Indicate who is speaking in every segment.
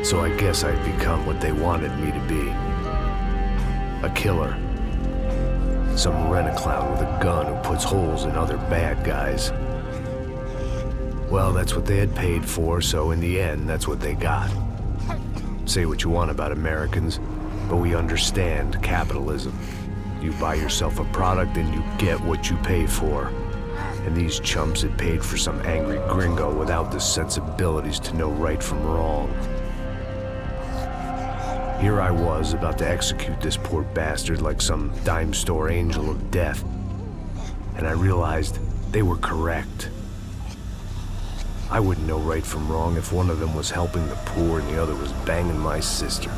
Speaker 1: So I guess I'd become what they wanted me to be. A killer. Some rent-a-clown with a gun who puts holes in other bad guys. Well, that's what they had paid for, so in the end, that's what they got. Say what you want about Americans, but we understand capitalism. You buy yourself a product and you get what you pay for. And these chumps had paid for some angry gringo without the sensibilities to know right from wrong. Here I was, about to execute this poor bastard like some dime store angel of death. And I realized they were correct. I wouldn't know right from wrong if one of them was helping the poor and the other was banging my sister.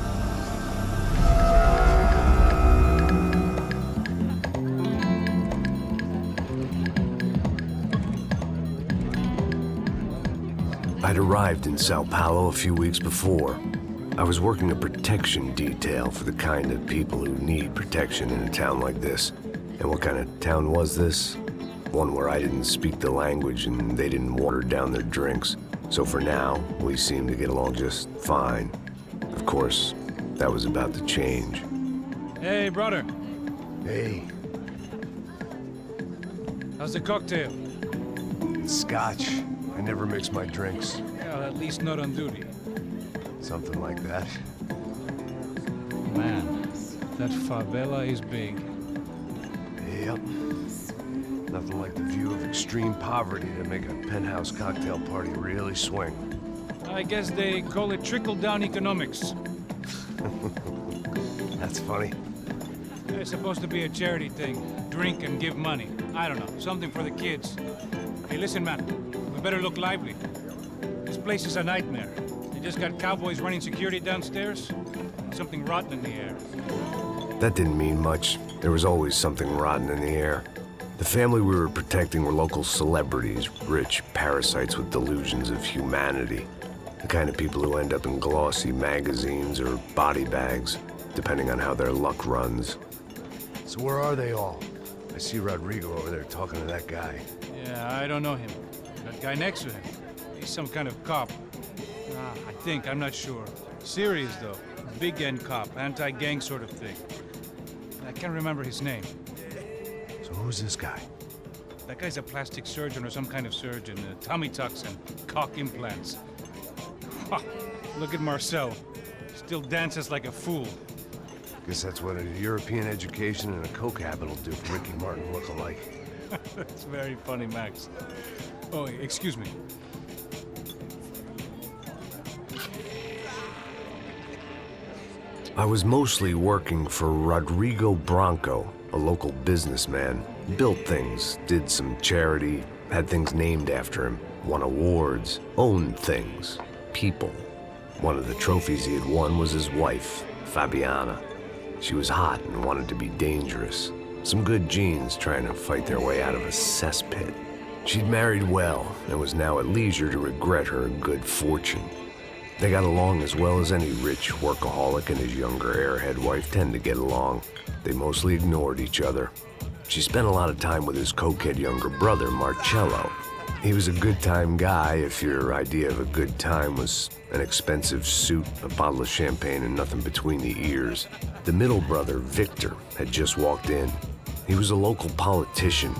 Speaker 1: I'd arrived in Sao Paulo a few weeks before. I was working a protection detail for the kind of people who need protection in a town like this. And what kind of town was this? One where I didn't speak the language and they didn't water down their drinks. So for now, we seemed to get along just fine. Of course, that was about to change.
Speaker 2: Hey, brother.
Speaker 1: Hey.
Speaker 2: How's the cocktail?
Speaker 1: It's scotch. I never mix my drinks.
Speaker 2: Well, at least not on duty.
Speaker 1: Something like that.
Speaker 2: Man, that favela is big.
Speaker 1: Yep. Nothing like the view of extreme poverty to make a penthouse cocktail party really swing.
Speaker 2: I guess they call it trickle-down economics.
Speaker 1: That's funny.
Speaker 2: It's supposed to be a charity thing. Drink and give money. I don't know, something for the kids. Hey, listen, man. We better look lively. This place is a nightmare. They just got cowboys running security downstairs. Something rotten in the air.
Speaker 1: That didn't mean much. There was always something rotten in the air. The family we were protecting were local celebrities, rich parasites with delusions of humanity. The kind of people who end up in glossy magazines or body bags, depending on how their luck runs. So where are they all? I see Rodrigo over there talking to that guy.
Speaker 2: Yeah, I don't know him. That guy next to him. He's some kind of cop. I think, I'm not sure. Serious, though. Big end cop, anti-gang sort of thing. I can't remember his name.
Speaker 1: So who's this guy?
Speaker 2: That guy's a plastic surgeon or some kind of surgeon. Tummy tucks and cock implants. Ha! Look at Marcel. Still dances like a fool.
Speaker 1: Guess that's what a European education and a coke habit will do for Ricky Martin look-alike.
Speaker 2: That's very funny, Max. Oh, excuse me.
Speaker 1: I was mostly working for Rodrigo Branco, a local businessman. Built things, did some charity, had things named after him, won awards, owned things, people. One of the trophies he had won was his wife, Fabiana. She was hot and wanted to be dangerous. Some good genes trying to fight their way out of a cesspit. She'd married well and was now at leisure to regret her good fortune. They got along as well as any rich workaholic and his younger airhead wife tend to get along. They mostly ignored each other. She spent a lot of time with his cokehead younger brother, Marcello. He was a good-time guy if your idea of a good time was an expensive suit, a bottle of champagne, and nothing between the ears. The middle brother, Victor, had just walked in. He was a local politician.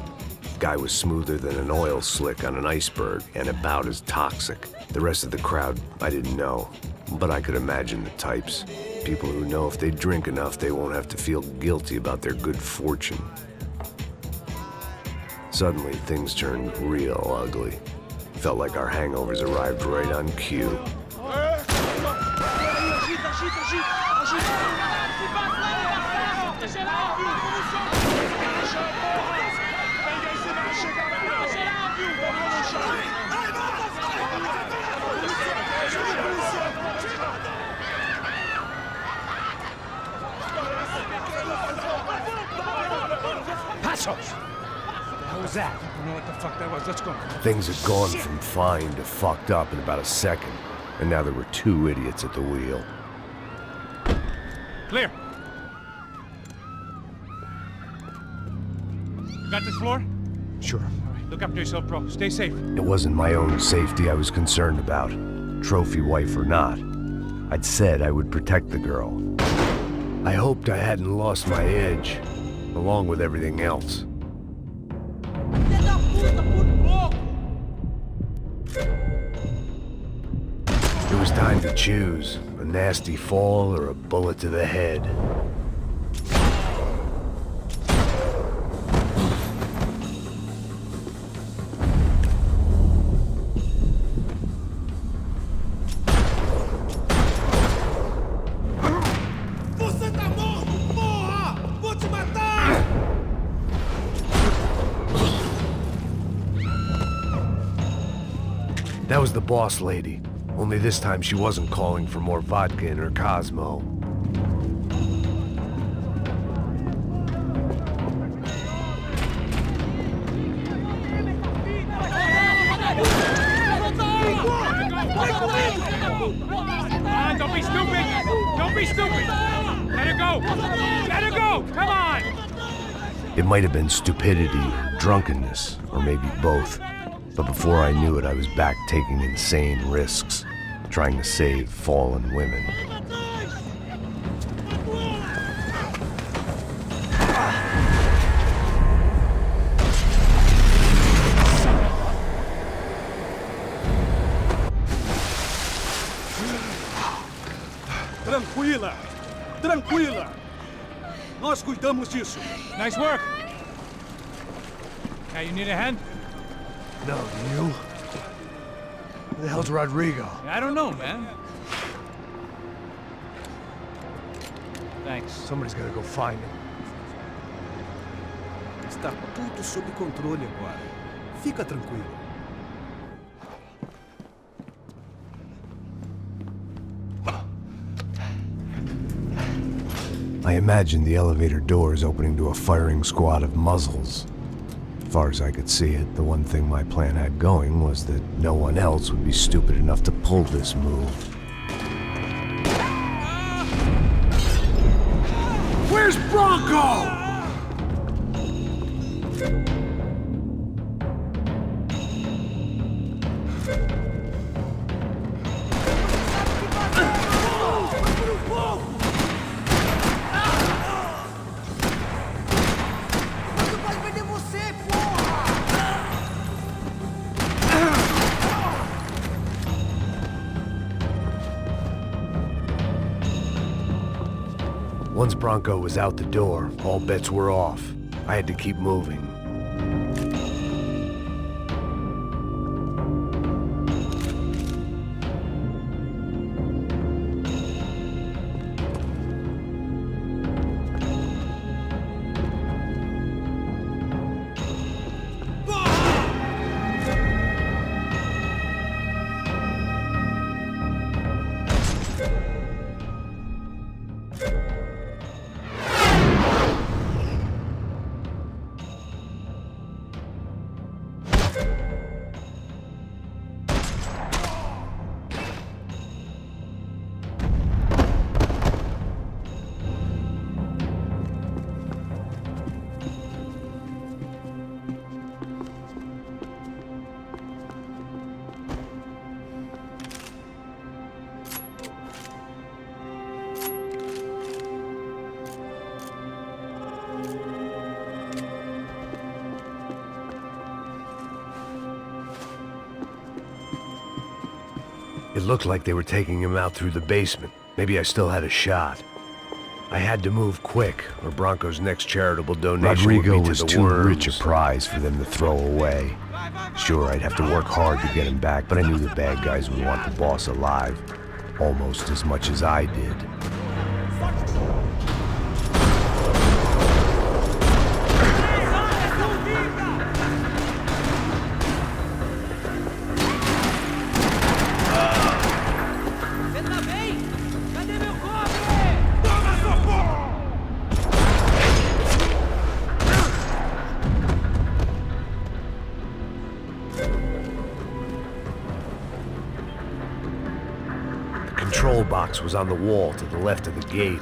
Speaker 1: Guy was smoother than an oil slick on an iceberg and about as toxic. The rest of the crowd, I didn't know, but I could imagine the types. People who know if they drink enough, they won't have to feel guilty about their good fortune. Suddenly, things turned real ugly. Felt like our hangovers arrived right on cue.
Speaker 2: Passos! What was that? I don't know what the fuck that was. Let's go.
Speaker 1: Things had gone from fine to fucked up in about a second, and now there were two idiots at the wheel.
Speaker 2: Clear. You got this floor?
Speaker 1: Sure.
Speaker 2: All right, look after yourself, bro. Stay safe.
Speaker 1: It wasn't my own safety I was concerned about, trophy wife or not. I'd said I would protect the girl. I hoped I hadn't lost my edge, along with everything else. It was time to choose, a nasty fall or a bullet to the head. That was the boss lady. Only this time she wasn't calling for more vodka in her Cosmo.
Speaker 2: Don't be stupid! Don't be stupid! Let her go! Let her go! Come on!
Speaker 1: It might have been stupidity, drunkenness, or maybe both. But before I knew it, I was back taking insane risks, trying to save fallen women.
Speaker 3: Tranquila! Tranquila! Nós cuidamos disso.
Speaker 2: Nice work! Hey, you need a hand?
Speaker 1: No, do you? Who the hell's Rodrigo?
Speaker 2: I don't know, man. Thanks.
Speaker 1: Somebody's gotta go find him.
Speaker 3: Está tudo sob controle agora. Fica tranquilo.
Speaker 1: I imagined the elevator doors opening to a firing squad of muzzles. As far as I could see it, the one thing my plan had going was that no one else would be stupid enough to pull this move. Where's Branco? Once Branco was out the door, all bets were off. I had to keep moving. It looked like they were taking him out through the basement. Maybe I still had a shot. I had to move quick, or Branco's next charitable donation
Speaker 4: Rodrigo
Speaker 1: would be
Speaker 4: was
Speaker 1: to the
Speaker 4: too
Speaker 1: worms.
Speaker 4: rich a prize for them to throw away.
Speaker 1: Sure, I'd have to work hard to get him back, but I knew the bad guys would want the boss alive, almost as much as I did. The control box was on the wall to the left of the gate.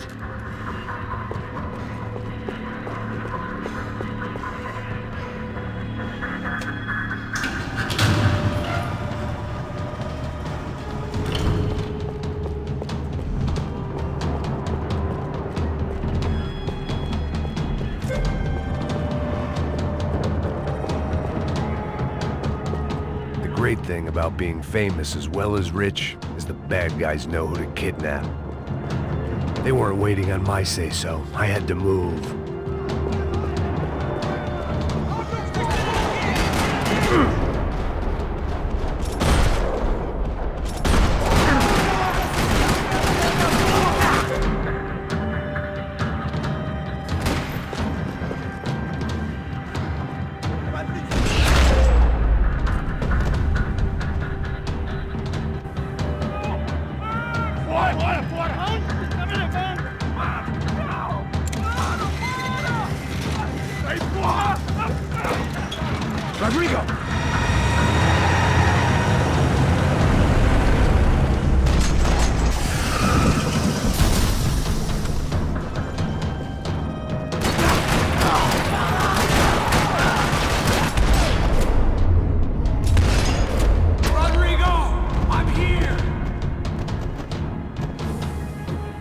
Speaker 1: great thing about being famous as well as rich is the bad guys know who to kidnap. They weren't waiting on my say-so. I had to move. Rodrigo!
Speaker 3: Rodrigo! I'm here!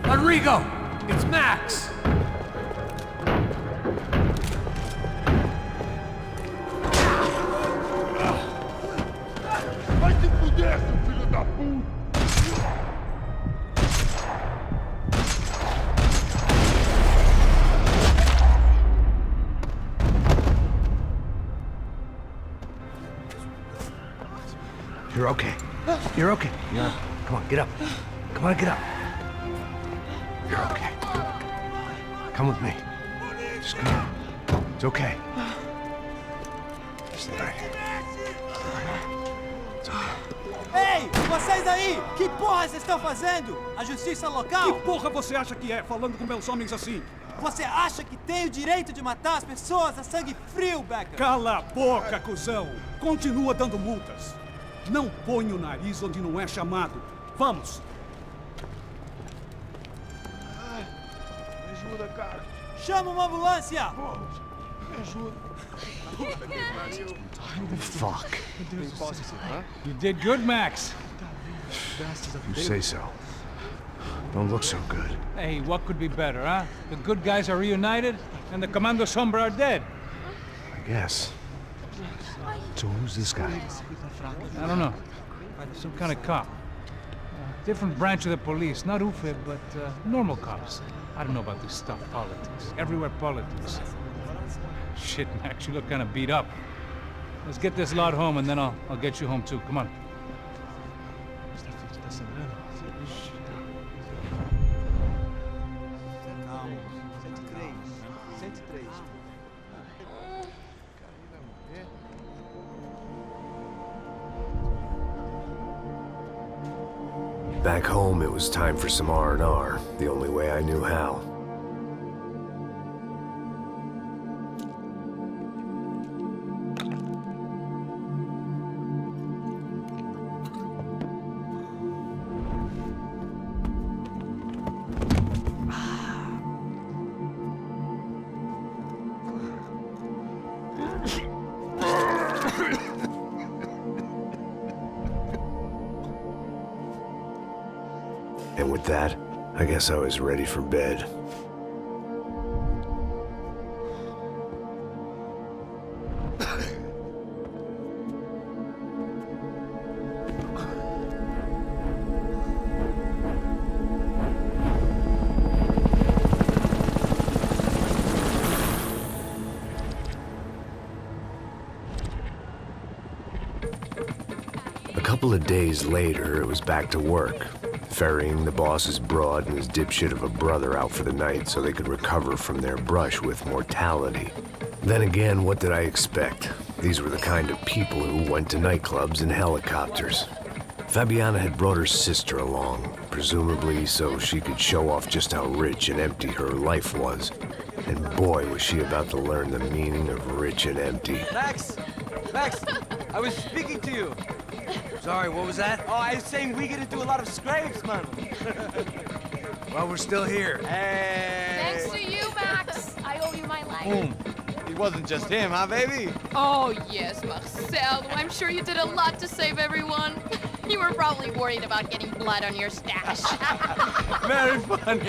Speaker 3: Rodrigo! It's Max!
Speaker 1: You're okay. You're okay. Yeah. Come on, get up. Come on, get up. You're okay. Come with me. Just come on. It's okay. Just all right. It's okay.
Speaker 5: Ei, vocês aí! Que porra vocês estão fazendo? A justiça local?
Speaker 3: Que porra você acha que é, falando com meus homens assim?
Speaker 5: Você acha que tem o direito de matar as pessoas a sangue frio, Becker?
Speaker 3: Cala a boca, cuzão! Continua dando multas. Não põe o nariz onde não é chamado. Vamos!
Speaker 6: Me ajuda, cara.
Speaker 5: Chama uma ambulância!
Speaker 6: Me ajuda.
Speaker 1: Fuck.
Speaker 2: You did good, Max.
Speaker 1: You say so. Don't look so good.
Speaker 2: Hey, what could be better, huh? The good guys are reunited, and the Commando Sombra are dead.
Speaker 1: I guess. So who's this guy?
Speaker 2: I don't know. Some kind of cop. Different branch of the police. Not UFE, but normal cops. I don't know about this stuff, politics. Everywhere politics. Shit, Max, you look kind of beat up. Let's get this lot home, and then I'll get you home too. Come on.
Speaker 1: Back home, it was time for some R&R, the only way I knew how. And with that, I guess I was ready for bed. A couple of days later, it was back to work. Ferrying the boss's broad and his dipshit of a brother out for the night so they could recover from their brush with mortality. Then again, what did I expect? These were the kind of people who went to nightclubs in helicopters. Fabiana had brought her sister along, presumably so she could show off just how rich and empty her life was. And boy, was she about to learn the meaning of rich and empty.
Speaker 7: Max! Max! I was speaking to you.
Speaker 8: Sorry, what was that?
Speaker 7: Oh, I was saying we gotta do a lot of scrapes, man.
Speaker 8: Well, we're still here.
Speaker 7: Hey!
Speaker 9: Thanks to you, Max. I owe you my life.
Speaker 8: Boom.
Speaker 7: It wasn't just him, huh, baby?
Speaker 9: Oh, yes, Marcel. I'm sure you did a lot to save everyone. You were probably worried about getting blood on your stash.
Speaker 7: Very funny.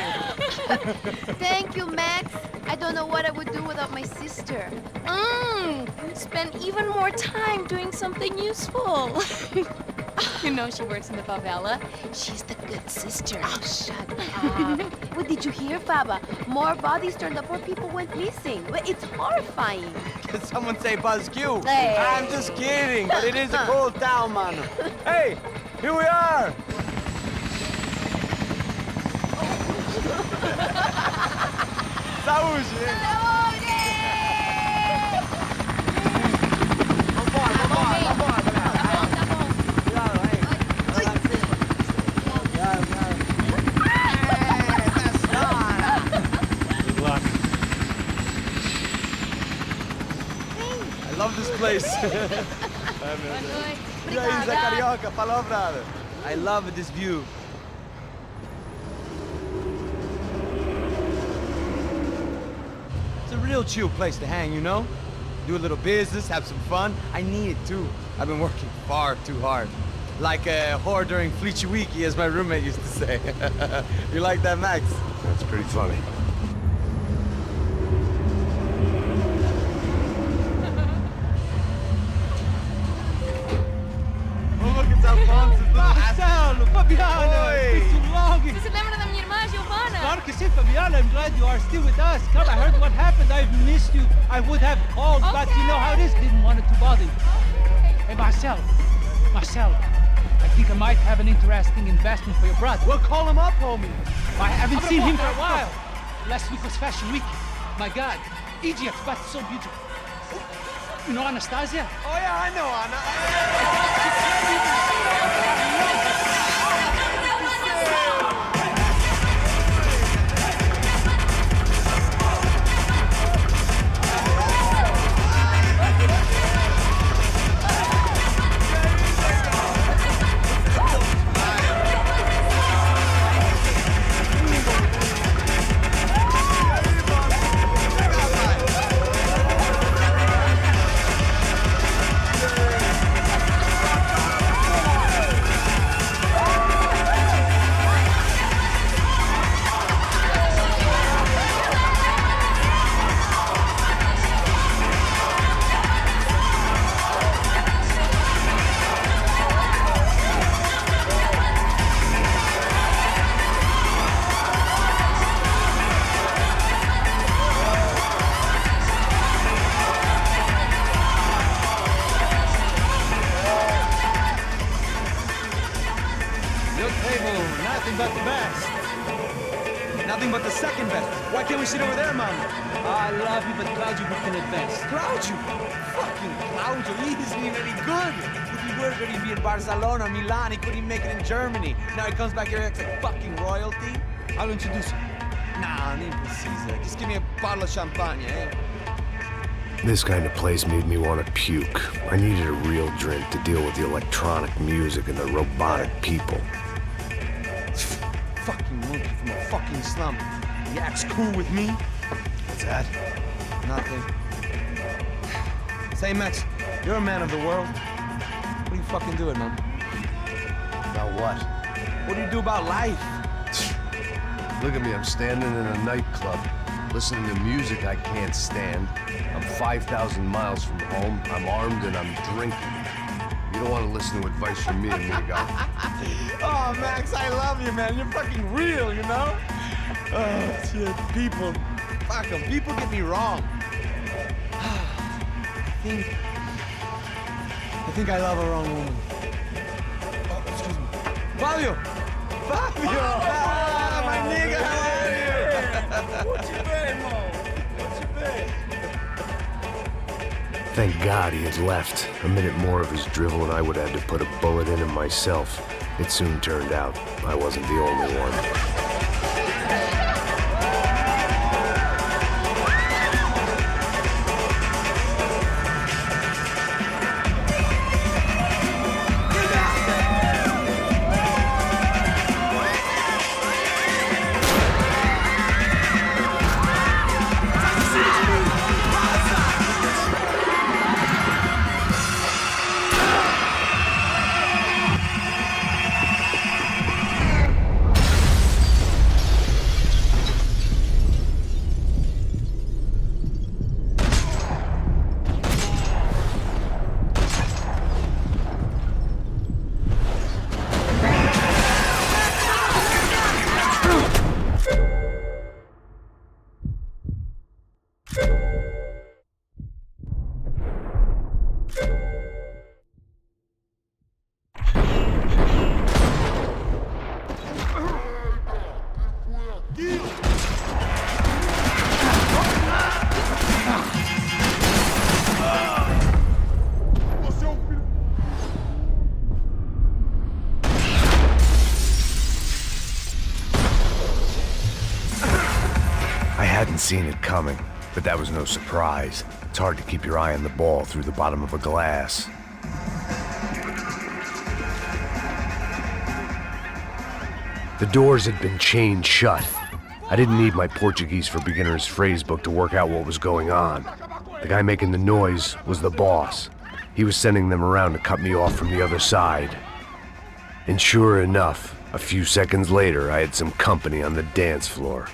Speaker 10: Thank you, Max.
Speaker 9: I don't know what I would do without my sister. Spend even more time doing something useful. You know, she works in the favela. She's the good sister.
Speaker 10: Oh, shut up. What did you hear, Baba? More bodies turned up where people went missing. It's horrifying.
Speaker 7: Can someone say Buzz Q?
Speaker 10: Hey.
Speaker 7: I'm just kidding, but it is a cold town, man. Hey, here we are. Saúde! I love this place. Carioca, palavra. I love this view. It's a real chill place to hang, you know? Do a little business, have some fun. I need it too. I've been working far too hard. Like a whore during Fleechy Weeky, as my roommate used to say. You like that, Max?
Speaker 1: That's pretty funny.
Speaker 5: Marcelo, Fabiana, it's been too long.
Speaker 9: Você se lembra da minha irmã, Giovanna?
Speaker 5: Claro que sim, Fabiana. I'm glad you are still with us. Come, I heard what happened. I've missed you. I would have called, but you know how it is. Didn't want it to bother you. Hey, Marcelo, I think I might have an interesting investment for your brother.
Speaker 7: Well, call him up, homie.
Speaker 5: I haven't seen him for a while. Last week was Fashion Week. My God, Egypt, but so beautiful. You know Anastasia?
Speaker 7: Oh, yeah, I know Anna.
Speaker 5: But the best.
Speaker 7: Nothing but the second best. Why can't we sit over there, man?
Speaker 5: I love you, but Claudio booked in advance.
Speaker 7: Claudio? Fucking Claudio, he isn't even any good. If he were going to be in Barcelona, Milan, he couldn't make it in Germany. Now he comes back here and acts like fucking royalty.
Speaker 5: I'll introduce you.
Speaker 7: Nah, nem precisa. Just give me a bottle of champagne, eh?
Speaker 1: This kind of place made me want to puke. I needed a real drink to deal with the electronic music and the robotic people.
Speaker 7: Fucking monkey from a fucking slum. He acts cool with me.
Speaker 1: What's that?
Speaker 7: Nothing. Say, Max, you're a man of the world. What do you fucking do it, man?
Speaker 1: About what?
Speaker 7: What do you do about life?
Speaker 1: Look at me, I'm standing in a nightclub, listening to music I can't stand. I'm 5,000 miles from home, I'm armed, and I'm drinking. You don't want to listen to advice from me, amigo.
Speaker 7: Oh, Max, I love you, man. You're fucking real, you know? Oh, shit, people. Fuck them. People get me wrong. I think I love a wrong woman. Oh, excuse me. Fabio! Fabio! Ah, my nigga, how are you? What you been, Mo? What you been?
Speaker 1: Thank God he had left. A minute more of his drivel and I would have had to put a bullet in him myself. It soon turned out I wasn't the only one.
Speaker 4: I hadn't seen it coming, but that was no surprise. It's hard to keep your eye on the ball through the bottom of a glass. The doors had been chained shut. I didn't need my Portuguese for Beginners phrase book to work out what was going on. The guy making the noise was the boss. He was sending them around to cut me off from the other side. And sure enough, a few seconds later, I had some company on the dance floor.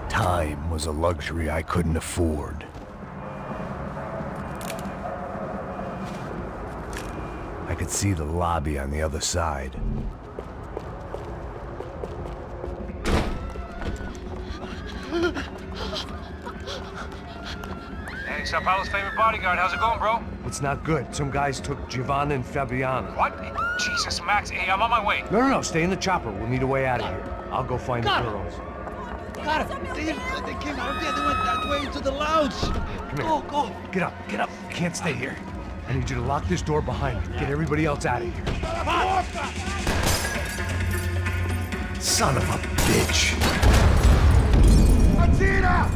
Speaker 4: Time was a luxury I couldn't afford. I could see the lobby on the other side.
Speaker 8: Hey, Sao Paulo's favorite bodyguard. How's it going, bro?
Speaker 4: It's not good. Some guys took Giovanna and Fabiana.
Speaker 8: What? Jesus, Max. Hey, I'm on my way.
Speaker 4: No, stay in the chopper. We'll need a way out of here. I'll go find the girls.
Speaker 5: Got it. They came out of there. They went that way into the lounge.
Speaker 4: Come here.
Speaker 5: Go.
Speaker 4: Get up. You can't stay here. I need you to lock this door behind me. Get everybody else out of here. Son of a bitch.
Speaker 6: Atira!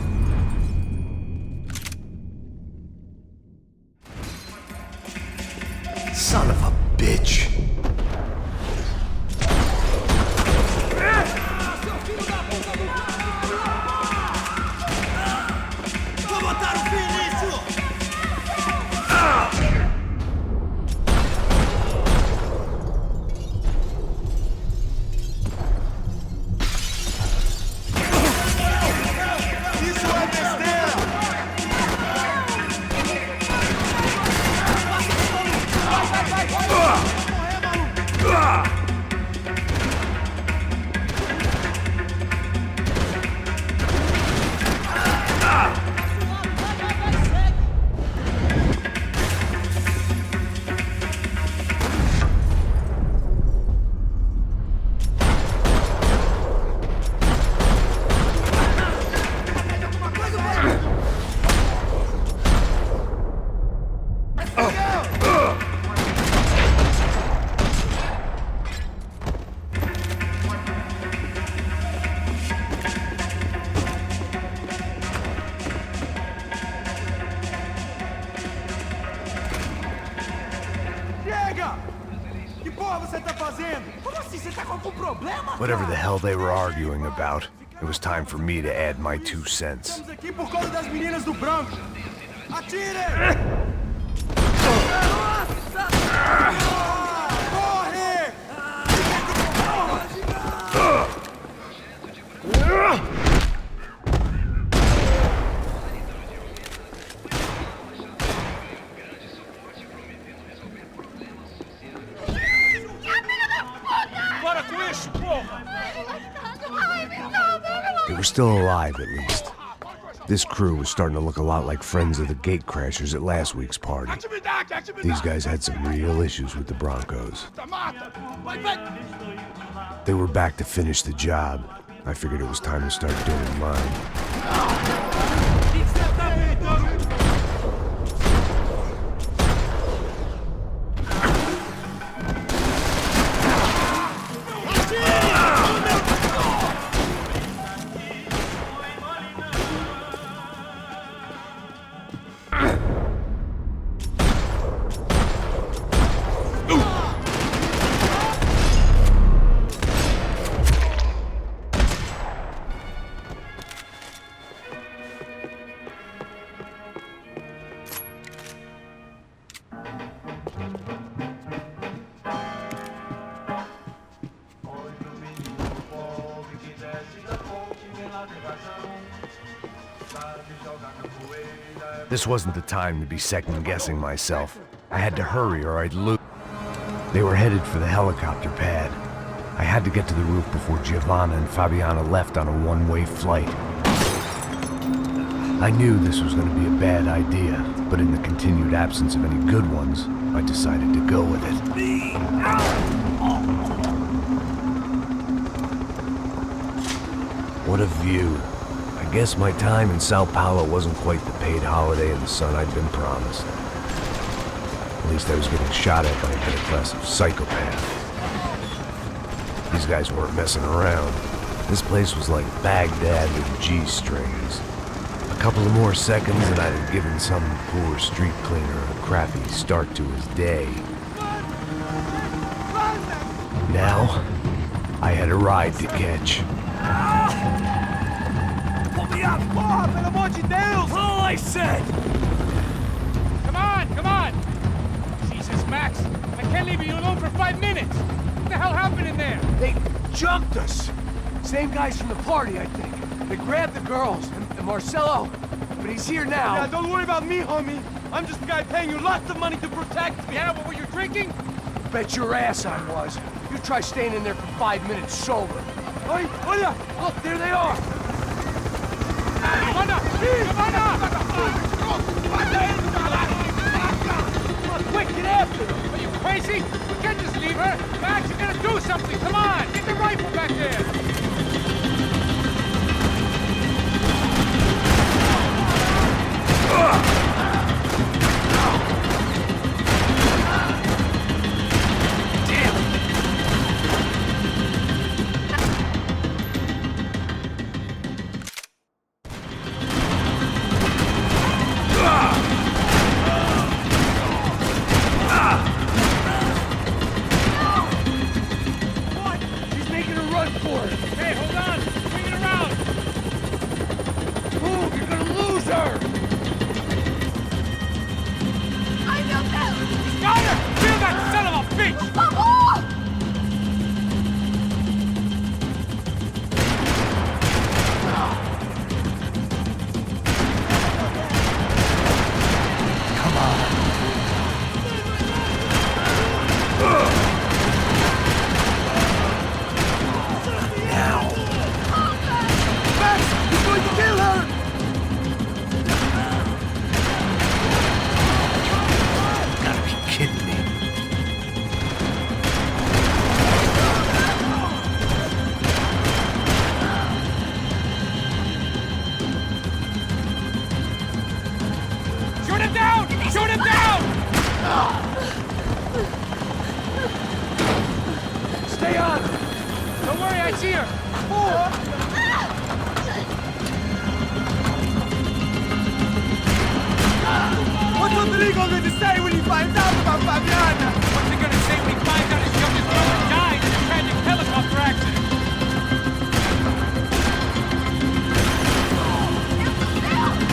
Speaker 4: Son of a bitch. Whatever the hell they were arguing about, it was time for me to add my 2 cents.
Speaker 6: Estamos aqui por causa das meninas do Branco. Atirem! Corre!
Speaker 4: we're still alive at least. This crew was starting to look a lot like friends of the gatecrashers at last week's party. These guys had some real issues with the Broncos. They were back to finish the job. I figured it was time to start doing mine. This wasn't the time to be second-guessing myself. I had to hurry or I'd lose. They were headed for the helicopter pad. I had to get to the roof before Giovanna and Fabiana left on a one-way flight. I knew this was going to be a bad idea, but in the continued absence of any good ones, I decided to go with it. What a view. I guess my time in Sao Paulo wasn't quite the paid holiday in the sun I'd been promised. At least I was getting shot at by a middle-class psychopath. These guys weren't messing around. This place was like Baghdad with G-strings. A couple of more seconds and I'd have given some poor street cleaner a crappy start to his day. Now, I had a ride to catch.
Speaker 6: All I said!
Speaker 2: Come on! Jesus, Max, I can't leave you alone for 5 minutes! What the hell happened in there?
Speaker 6: They jumped us! Same guys from the party, I think. They grabbed the girls, and Marcelo, but he's here now. Yeah, don't worry about me, homie. I'm just the guy paying you lots of money to protect me.
Speaker 2: Yeah, what were you drinking?
Speaker 6: Bet your ass I was. You try staying in there for 5 minutes sober. Oh yeah! Look, there they are! Quick, get after them!
Speaker 2: Are you crazy? We can't just leave her! Max, you gotta do something! Come on! Get the rifle back there!
Speaker 6: What's Rodrigo going to say when he finds out about Fabiana?
Speaker 2: What's he gonna say when he finds out his youngest brother died in a tragic helicopter accident?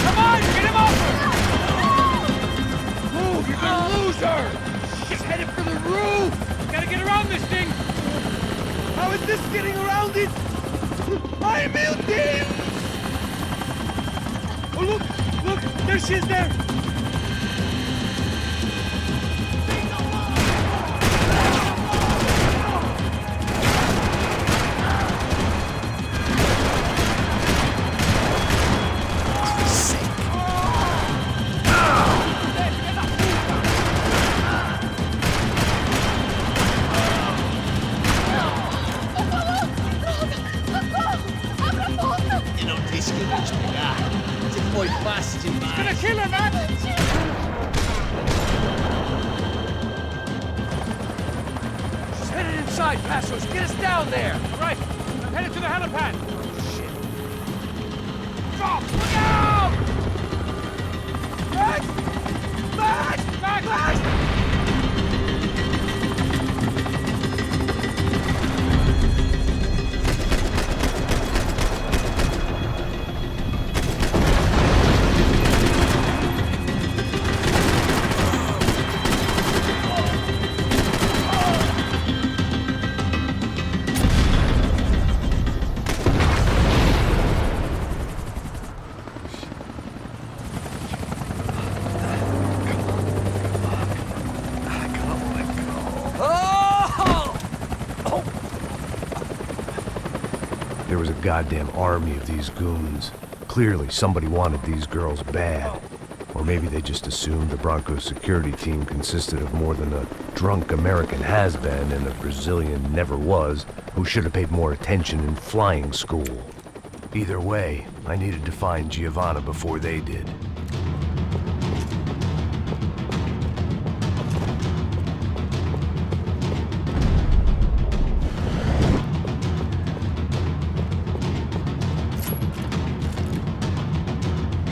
Speaker 2: Come on, get him over!
Speaker 6: Move, you're gonna lose her! She's headed for the roof!
Speaker 2: Gotta get around this thing!
Speaker 6: How is this getting around it? I'm team! Oh, look, there she is there!
Speaker 7: foi fácil demais.
Speaker 5: Gonna kill him, man!
Speaker 6: She's headed inside, Passos. Get us down there.
Speaker 5: All right, I'm headed to the helipad.
Speaker 6: Drop! Look out! Max! Max! Max! Max!
Speaker 4: There was a goddamn army of these goons. Clearly, somebody wanted these girls bad. Or maybe they just assumed the Branco security team consisted of more than a drunk American has-been and a Brazilian never-was who should have paid more attention in flying school. Either way, I needed to find Giovanna before they did.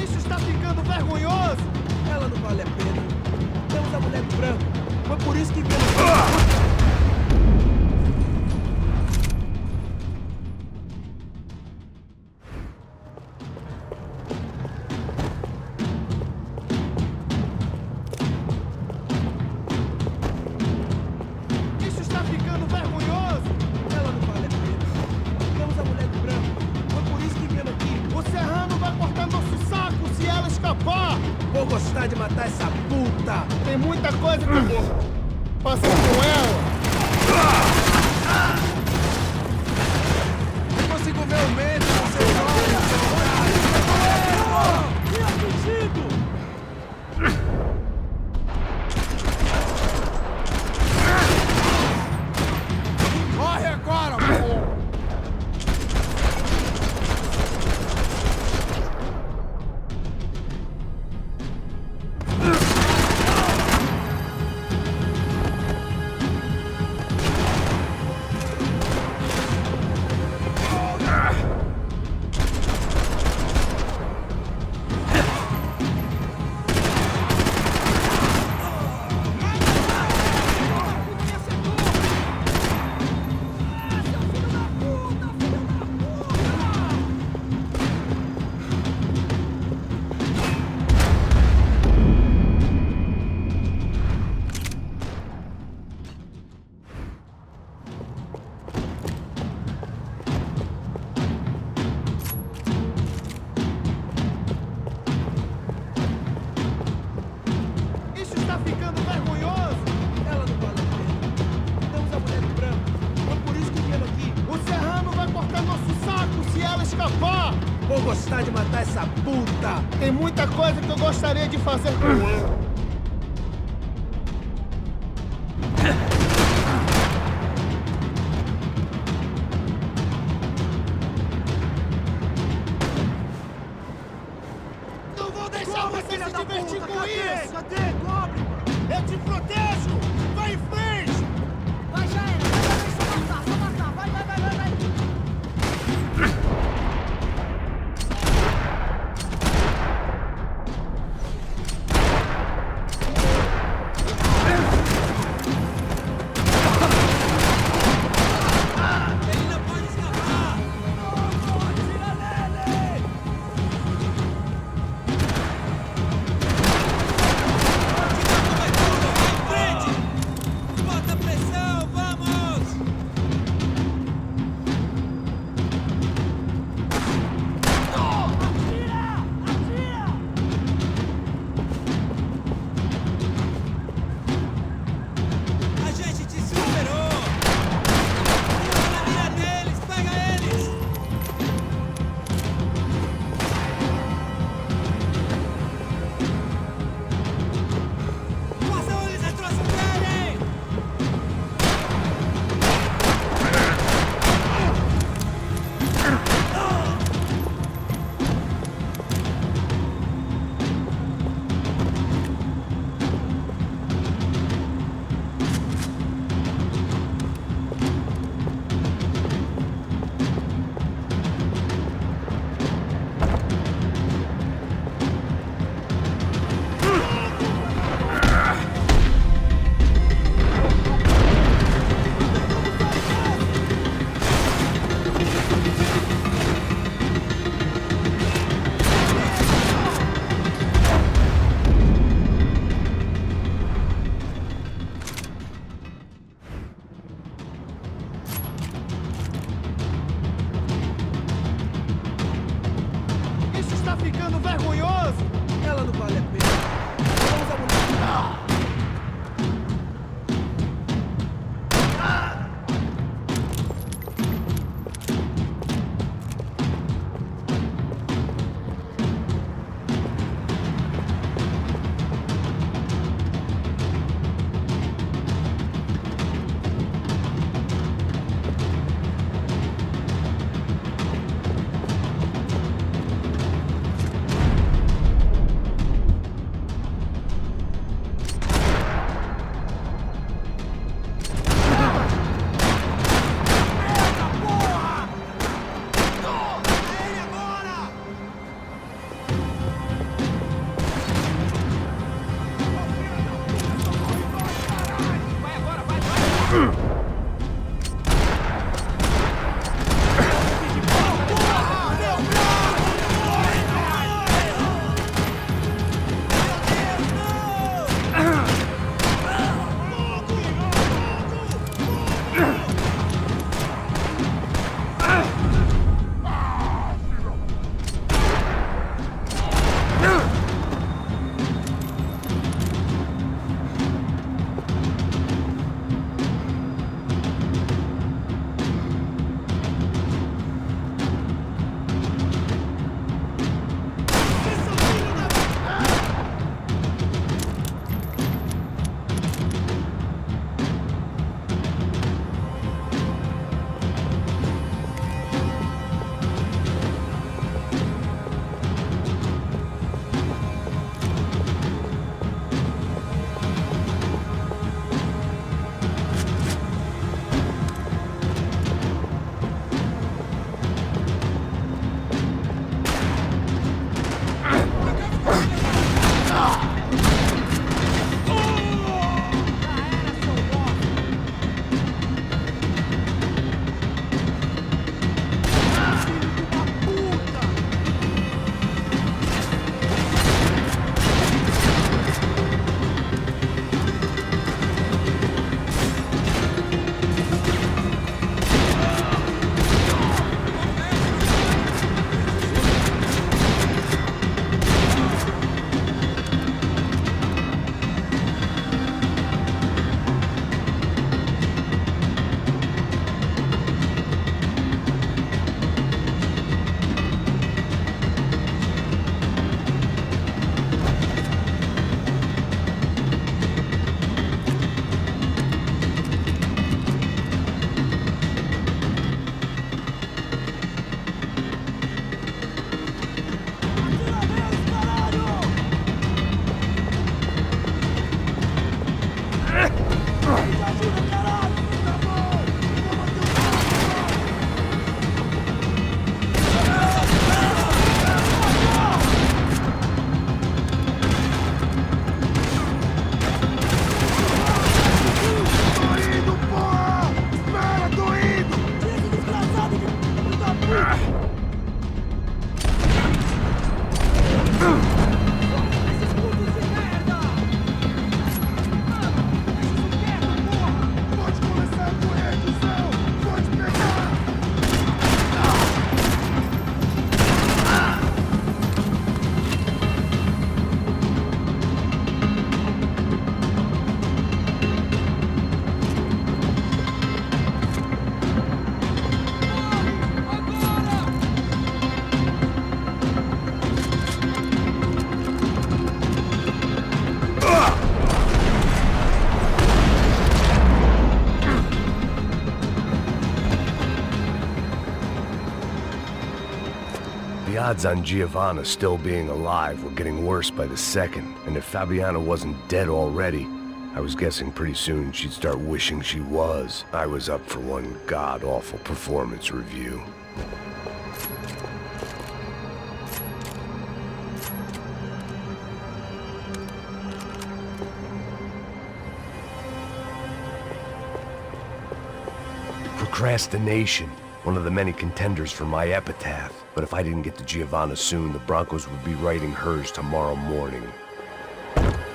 Speaker 6: Isso está ficando vergonhoso! Ela não vale a pena. Temos a mulher do branco. Foi por isso que viemos. Isso está ficando vergonhoso! Ela não vale a pena. Temos a mulher do branco. Foi por isso que viemos aqui. O Serrano vai cortar nosso saco se ela escapar! Vou gostar de matar essa puta! Tem muita coisa que eu vou passar com ela! Não consigo ver o medo, você olha! Que acredito! Corre agora, pô! Isso está ficando vergonhoso! Ela não vale a pena. Temos a mulher do branco. Foi por isso que viemos aqui. O Serrano vai cortar nosso saco se ela escapar! Vou gostar de matar essa puta! Tem muita coisa que eu gostaria de fazer com ela. Não vou deixar você se divertir com isso! Cadê? Cobre! Eu te protejo! Vai em frente!
Speaker 10: Vai, já era. Só matar. Vai.
Speaker 6: Ele não pode escapar! Atira nele! Vai em frente! quando vale a pena. Vamos a mudar.
Speaker 4: The odds on Giovanna still being alive were getting worse by the second, and if Fabiana wasn't dead already, I was guessing pretty soon she'd start wishing she was. I was up for one god-awful performance review. Procrastination, one of the many contenders for my epitaph. But if I didn't get to Giovanna soon, the Brancos would be writing hers tomorrow morning.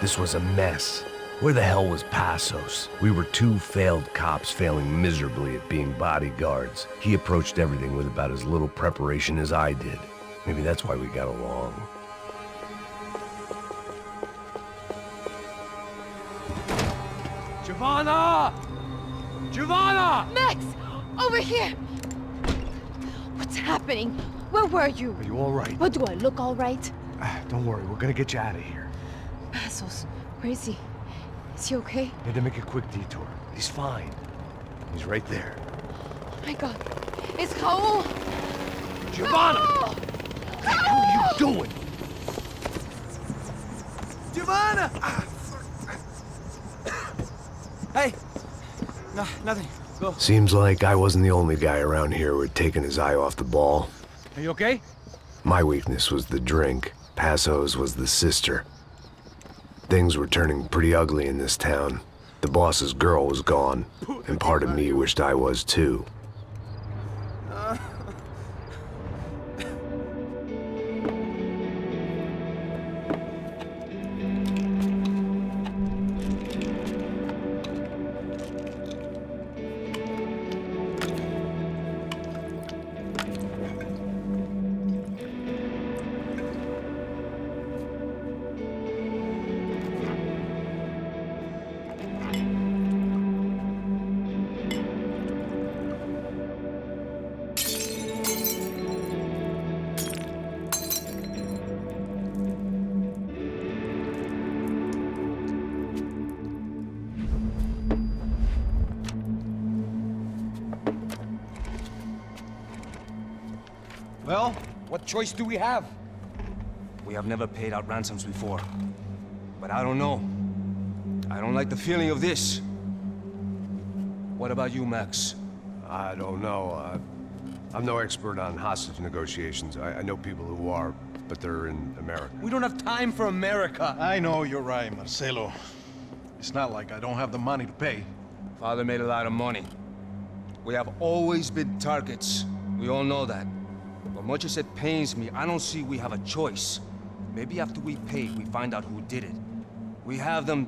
Speaker 4: This was a mess. Where the hell was Passos? We were two failed cops failing miserably at being bodyguards. He approached everything with about as little preparation as I did. Maybe that's why we got along.
Speaker 6: Giovanna! Giovanna!
Speaker 10: Max! Over here! What's happening? Where were you?
Speaker 4: Are you all right?
Speaker 10: What, do I look all right?
Speaker 4: Don't worry, we're gonna get you out of here.
Speaker 10: Passos, where is he? Is he okay?
Speaker 4: Had to make a quick detour. He's fine. He's right there.
Speaker 10: Oh my God. It's Raul!
Speaker 4: Giovanna!
Speaker 10: Raul!
Speaker 4: What are you doing?
Speaker 7: Giovanna! Hey! No, nothing. Go.
Speaker 1: Seems like I wasn't the only guy around here who had taken his eye off the ball.
Speaker 2: Are you okay?
Speaker 1: My weakness was the drink. Passos was the sister. Things were turning pretty ugly in this town. The boss's girl was gone, and part of me wished I was too.
Speaker 11: Well, what choice do we have? We have never paid out ransoms before. But I don't know. I don't like the feeling of this. What about you, Max?
Speaker 4: I don't know. I'm no expert on hostage negotiations. I know people who are, but they're in America.
Speaker 11: We don't have time for America.
Speaker 12: I know you're right, Marcelo. It's not like I don't have the money to pay.
Speaker 11: Father made a lot of money. We have always been targets. We all know that. But much as it pains me, I don't see we have a choice. Maybe after we pay, we find out who did it. We have them...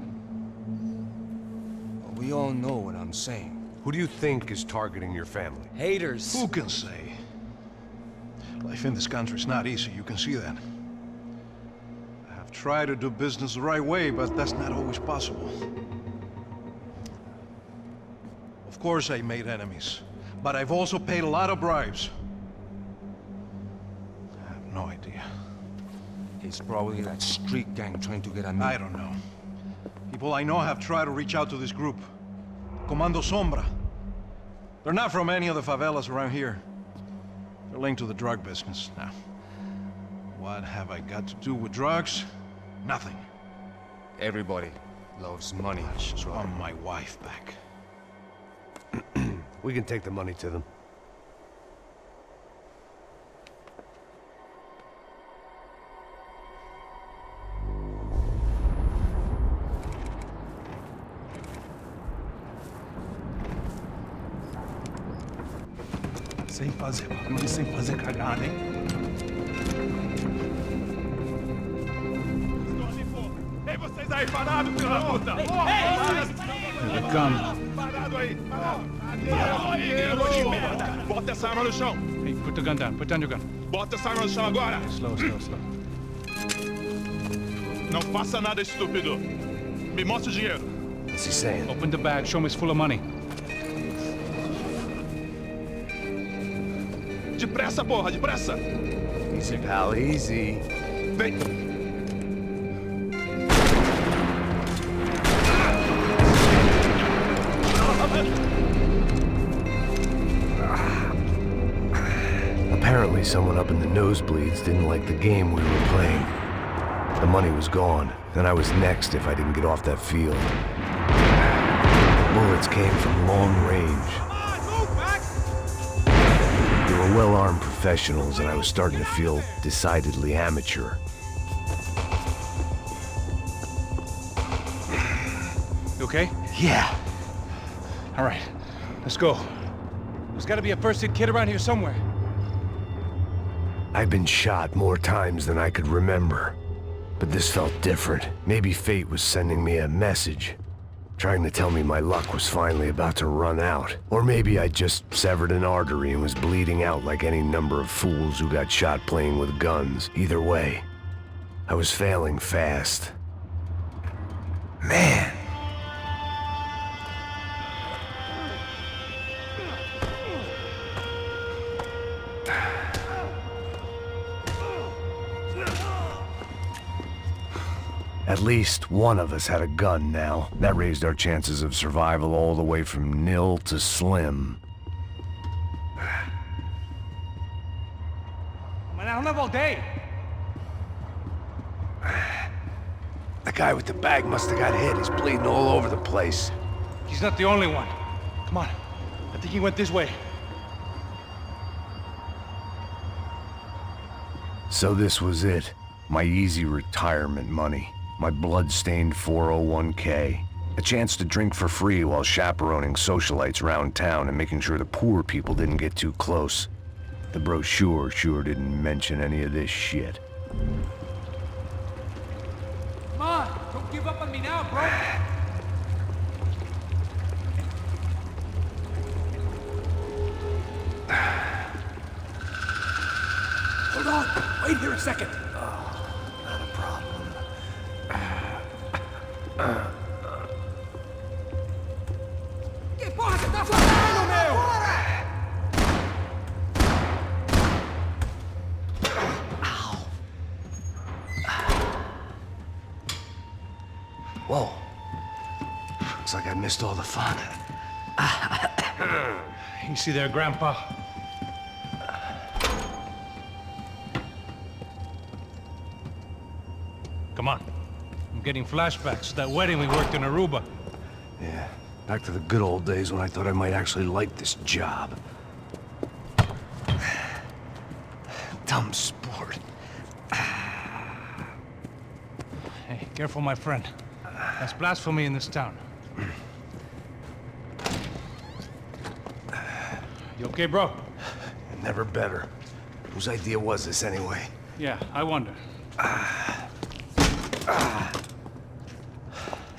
Speaker 11: Well, we all know what I'm saying.
Speaker 4: Who do you think is targeting your family?
Speaker 11: Haters.
Speaker 12: Who can say? Life in this country is not easy, you can see that. I have tried to do business the right way, but that's not always possible. Of course I made enemies, but I've also paid a lot of bribes. I have no idea.
Speaker 11: It's probably that street gang trying to get at me.
Speaker 12: I don't know. People I know have tried to reach out to this group. Comando Sombra. They're not from any of the favelas around here. They're linked to the drug business. Now, what have I got to do with drugs? Nothing.
Speaker 11: Everybody loves money.
Speaker 12: I just want my wife back.
Speaker 4: We can take the money to them.
Speaker 3: Sem fazer cagada, hein?
Speaker 13: Ei, vocês aí parados, filha da puta!
Speaker 2: Here they come.
Speaker 13: Parado aí! Merda! Bota essa arma no chão!
Speaker 2: Hey, put the gun down. Put down your gun.
Speaker 13: Bota essa arma no chão agora!
Speaker 2: Slow, slow, slow.
Speaker 13: Não faça nada estúpido! Me mostre o dinheiro!
Speaker 4: What's he saying?
Speaker 2: Open the bag. Show me it's full of money.
Speaker 13: Depressa, porra! Depressa!
Speaker 4: Easy, pal, easy.
Speaker 13: Vem!
Speaker 1: Apparently someone up in the nosebleeds didn't like the game we were playing. The money was gone, and I was next if I didn't get off that field. Bullets came from long range. They were well-armed professionals, and I was starting to feel decidedly amateur.
Speaker 2: You okay?
Speaker 4: Yeah.
Speaker 2: All right, let's go. There's got to be a first-aid kit around here somewhere.
Speaker 1: I've been shot more times than I could remember. But this felt different. Maybe fate was sending me a message, trying to tell me my luck was finally about to run out. Or maybe I just severed an artery and was bleeding out like any number of fools who got shot playing with guns. Either way, I was failing fast. Man,
Speaker 4: At least one of us had a gun now. That raised our chances of survival all the way from nil to slim.
Speaker 5: all day.
Speaker 4: The guy with the bag must have got hit. He's bleeding all over the place.
Speaker 2: He's not the only one. Come on. I think he went this way.
Speaker 4: So this was it. My easy retirement money. My blood-stained 401k. A chance to drink for free while chaperoning socialites around town and making sure the poor people didn't get too close. The brochure sure didn't mention any of this shit.
Speaker 5: Come on, don't give up on me now, bro.
Speaker 3: Hold on! Wait here a second!
Speaker 4: Not a problem.
Speaker 5: Que porra você tá fazendo, meu?
Speaker 4: Whoa. Looks like I missed all the fun.
Speaker 2: You see there, Grandpa? Come on. I'm getting flashbacks to that wedding we worked in Aruba.
Speaker 4: Yeah, back to the good old days when I thought I might actually like this job. Dumb sport.
Speaker 2: Hey, careful, my friend. That's blasphemy in this town. You okay, bro?
Speaker 4: Never better. Whose idea was this anyway?
Speaker 2: Yeah, I wonder.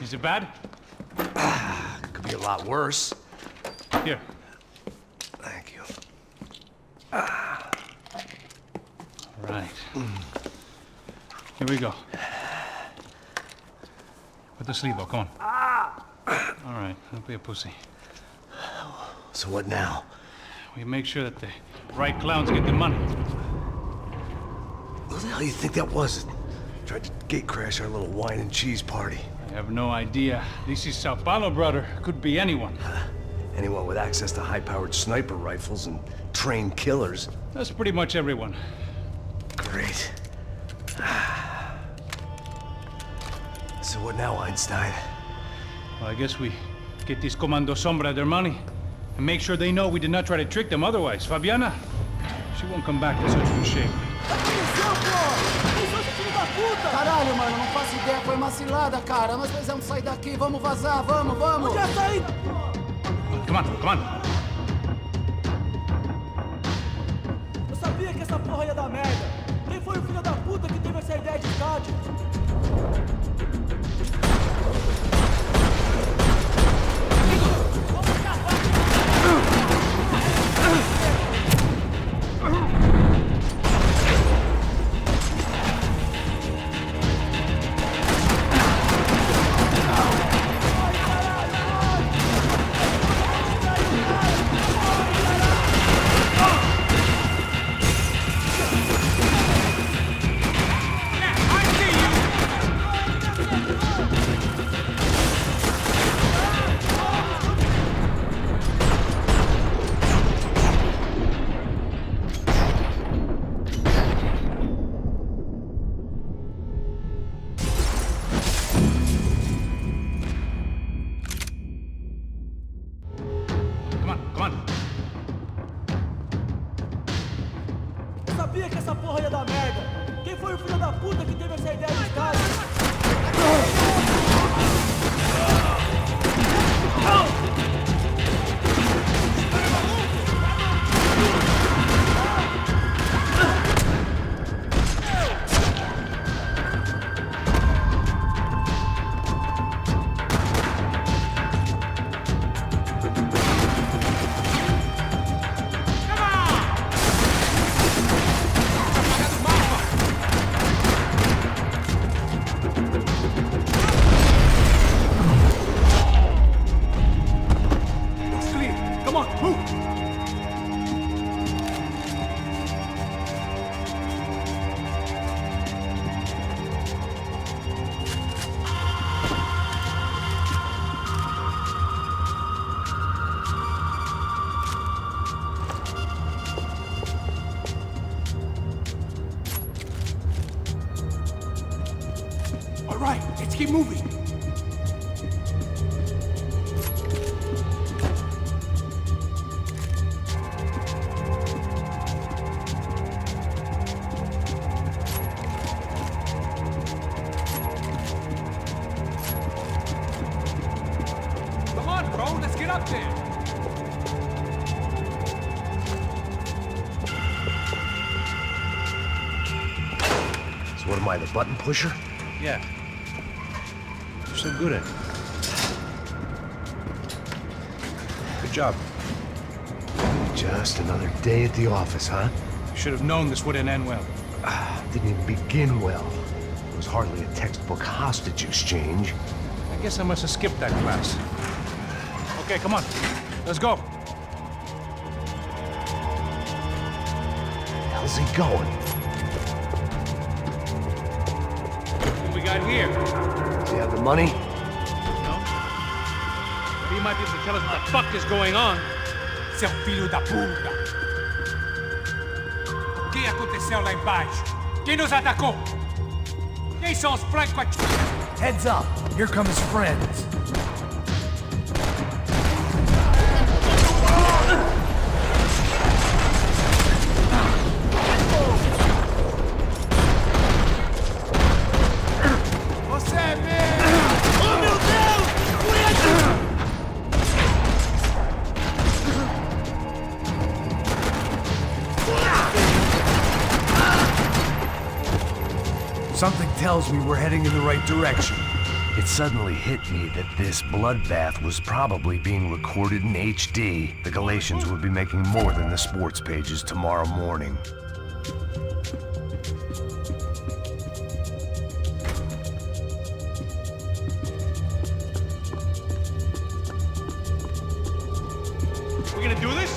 Speaker 2: Is it bad?
Speaker 4: Could be a lot worse.
Speaker 2: Here.
Speaker 4: Thank you.
Speaker 2: Right. Here we go. Put the sleeve up, come on. All right, don't be a pussy.
Speaker 4: So what now?
Speaker 2: We make sure that the right clowns get the money.
Speaker 4: Who the hell do you think that was? Tried to gate crash our little wine and cheese party.
Speaker 2: I have no idea. This is Sao Paulo, brother. Could be anyone.
Speaker 4: Anyone with access to high-powered sniper rifles and trained killers.
Speaker 2: That's pretty much everyone.
Speaker 4: Great. So what now, Einstein?
Speaker 2: Well, I guess we get these Comando Sombra their money and make sure they know we did not try to trick them otherwise. Fabiana, she won't come back to such good shape.
Speaker 14: Caralho, mano, não faço ideia, foi uma cilada, cara. Nós precisamos sair daqui, vamos vazar, vamos, vamos! Onde é que tá aí?
Speaker 2: Come on, come on.
Speaker 14: Eu sabia que essa porra ia dar merda. Quem foi o filho da puta que teve essa ideia de estádio?
Speaker 5: I see you!
Speaker 3: All right, let's keep moving.
Speaker 5: Come on, bro, let's get up there.
Speaker 4: So what am I, the button pusher?
Speaker 2: Yeah. You're so good at it. Good job.
Speaker 4: Just another day at the office, huh?
Speaker 2: Should have known this wouldn't end well.
Speaker 4: Didn't even begin well. It was hardly a textbook hostage exchange.
Speaker 2: I guess I must have skipped that class. Okay, come on. Let's go.
Speaker 4: How's he going?
Speaker 2: What we got here?
Speaker 4: Does he have the money?
Speaker 2: No? But he might be able to tell us what the fuck is going on.
Speaker 3: Seu filho da puta! O que aconteceu lá embaixo? Quem nos atacou? Quem são os franco-atiradores?
Speaker 6: Heads up. Here come his friends.
Speaker 3: Você é meu! Oh, meu Deus!
Speaker 6: Something tells me we're heading in the right direction.
Speaker 4: It suddenly hit me that this bloodbath was probably being recorded in HD. The Galatians would be making more than the sports pages tomorrow morning.
Speaker 5: We gonna do this?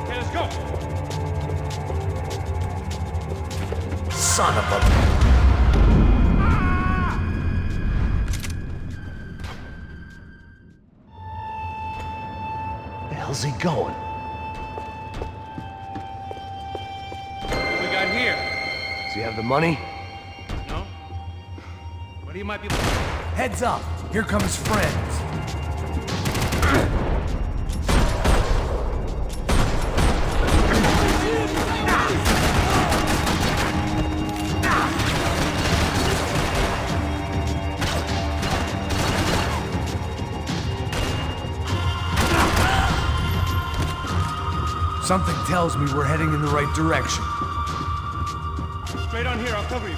Speaker 5: Okay, let's go.
Speaker 6: Son of a...
Speaker 4: The hell's he going?
Speaker 2: What we got here?
Speaker 4: Does he have the money?
Speaker 2: No? But he might be...
Speaker 6: Heads up. Here come his friends. Something tells me we're heading in the right direction.
Speaker 5: Straight on here, I'll cover you.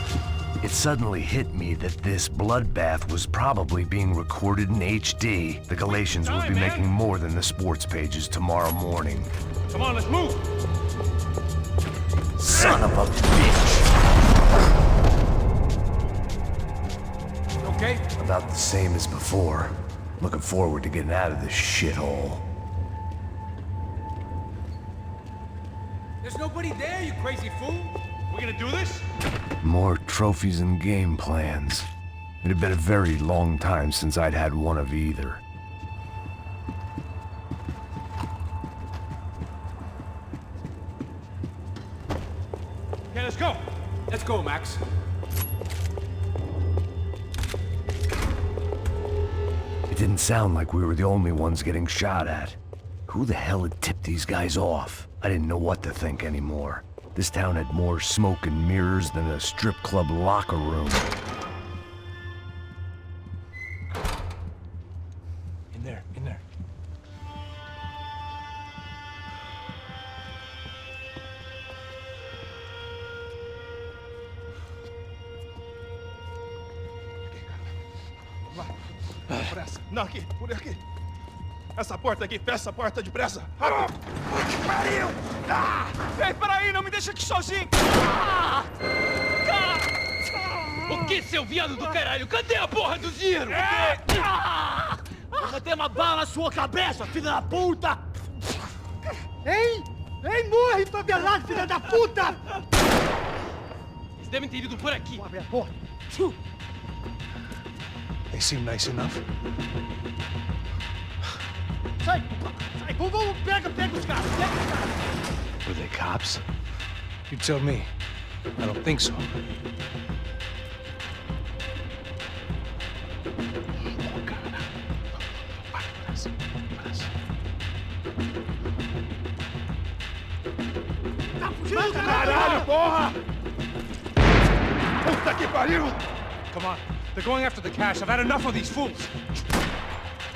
Speaker 4: It suddenly hit me that this bloodbath was probably being recorded in HD. The Galatians would be making more than the sports pages tomorrow morning.
Speaker 5: Come on, let's move.
Speaker 6: Son of a bitch!
Speaker 3: Okay?
Speaker 4: About the same as before. Looking forward to getting out of this shithole.
Speaker 3: There's nobody there, you crazy fool!
Speaker 5: We gonna do this?
Speaker 4: More trophies and game plans. It had been a very long time since I'd had one of either.
Speaker 5: Okay, let's go.
Speaker 3: Let's go, Max.
Speaker 4: It didn't sound like we were the only ones getting shot at. Who the hell had tipped these guys off? I didn't know what to think anymore. This town had more smoke and mirrors than a strip club locker room.
Speaker 2: In there, in there.
Speaker 13: Pressa. Não, aqui, por aqui. Essa porta aqui, fecha essa porta depressa. Rápido. Que pariu!
Speaker 5: Ei, peraí, não me deixa aqui sozinho!
Speaker 15: O que, seu viado do caralho? Cadê a porra do dinheiro? Vou meter uma bala na sua cabeça, filha da puta!
Speaker 14: Ei! Ei, morre, favelado, filha da puta!
Speaker 15: Eles devem ter ido por aqui.
Speaker 14: Abre a porta.
Speaker 12: They seem nice enough.
Speaker 15: sai! Sai! Vamos, pega os caras! Pega os caras!
Speaker 2: Were they cops? You tell me. I don't think so.
Speaker 13: Caralho, porra! Puta que pariu!
Speaker 2: Come on. They're going after the cash. I've had enough of these fools.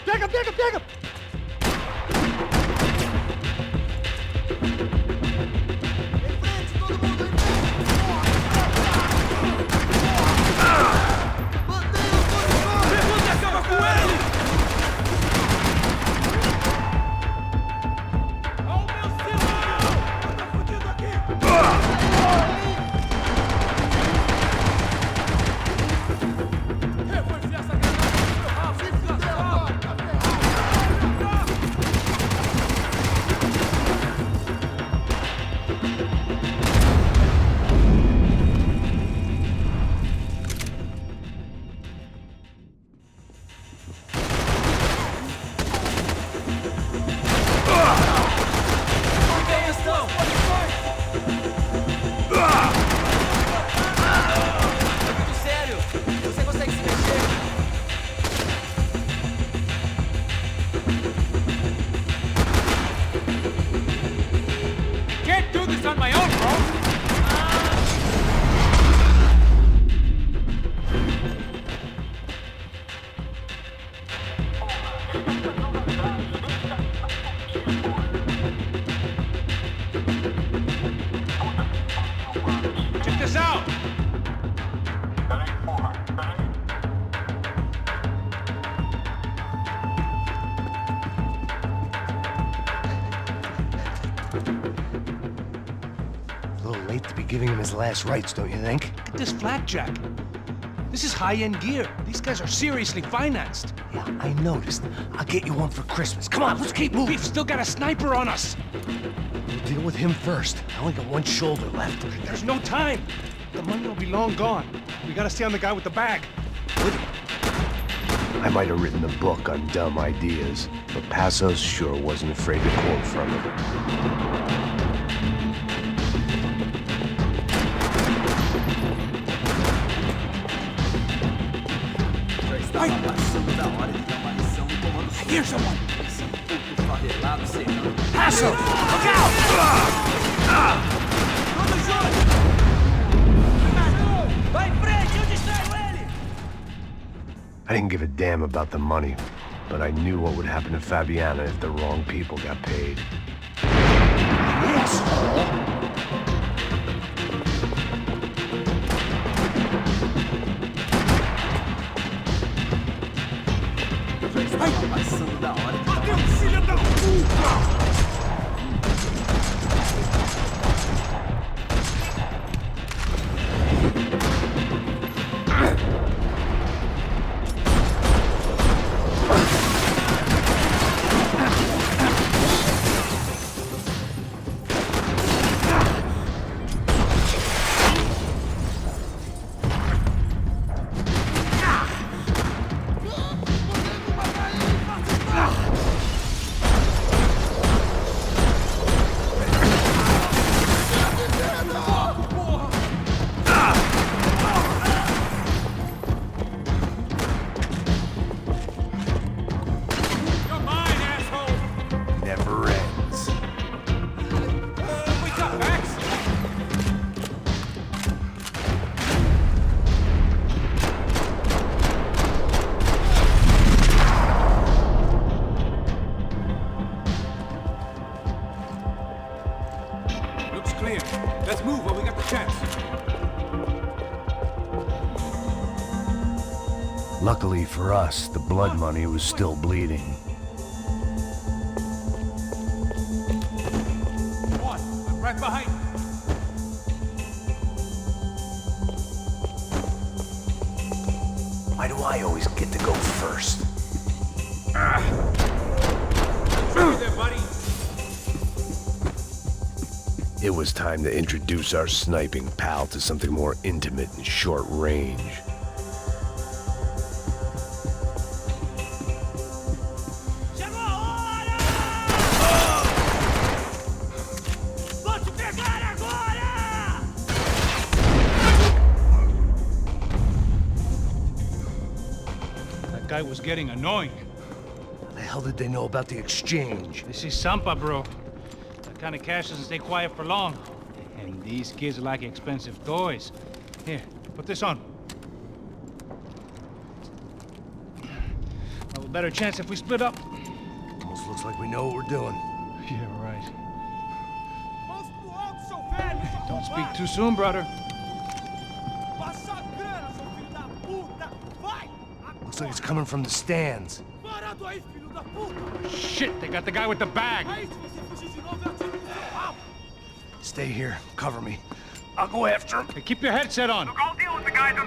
Speaker 15: Pega!
Speaker 2: Check this out!
Speaker 4: A little late to be giving him his last rites, don't you think?
Speaker 2: Look at this flapjack. This is high-end gear. These guys are seriously financed.
Speaker 4: Yeah, I noticed. I'll get you one for Christmas. Come on, let's keep moving.
Speaker 2: We've still got a sniper on us.
Speaker 4: We'll deal with him first. I only got one shoulder left.
Speaker 2: There's no time. The money will be long gone. We gotta stay on the guy with the bag.
Speaker 4: I might have written a book on dumb ideas, but Passos sure wasn't afraid to quote from it.
Speaker 15: I hear someone!
Speaker 2: Passos! Look out!
Speaker 15: Vai em frente, eu distraio ele!
Speaker 4: I didn't give a damn about the money, but I knew what would happen to Fabiana if the wrong people got paid.
Speaker 15: Passando da hora de dar uma filha da puta!
Speaker 4: Luckily for us, the blood money was still bleeding.
Speaker 2: Come on, I'm right behind you.
Speaker 4: Why do I always get to go first?
Speaker 2: There, buddy.
Speaker 4: It was time to introduce our sniping pal to something more intimate and short range.
Speaker 2: guy was getting annoying.
Speaker 4: How the hell did they know about the exchange?
Speaker 2: This is Sampa, bro. That kind of cash doesn't stay quiet for long. And these kids like expensive toys. Here, put this on. Have a better chance if we split up.
Speaker 4: Almost looks like we know what we're doing.
Speaker 2: Yeah, right. Don't speak too soon, brother.
Speaker 4: Looks like it's coming from the stands.
Speaker 2: Shit, they got the guy with the bag.
Speaker 4: Stay here. Cover me. I'll go after him.
Speaker 2: Hey, keep your headset on.
Speaker 16: Look, I'll deal with the guys on the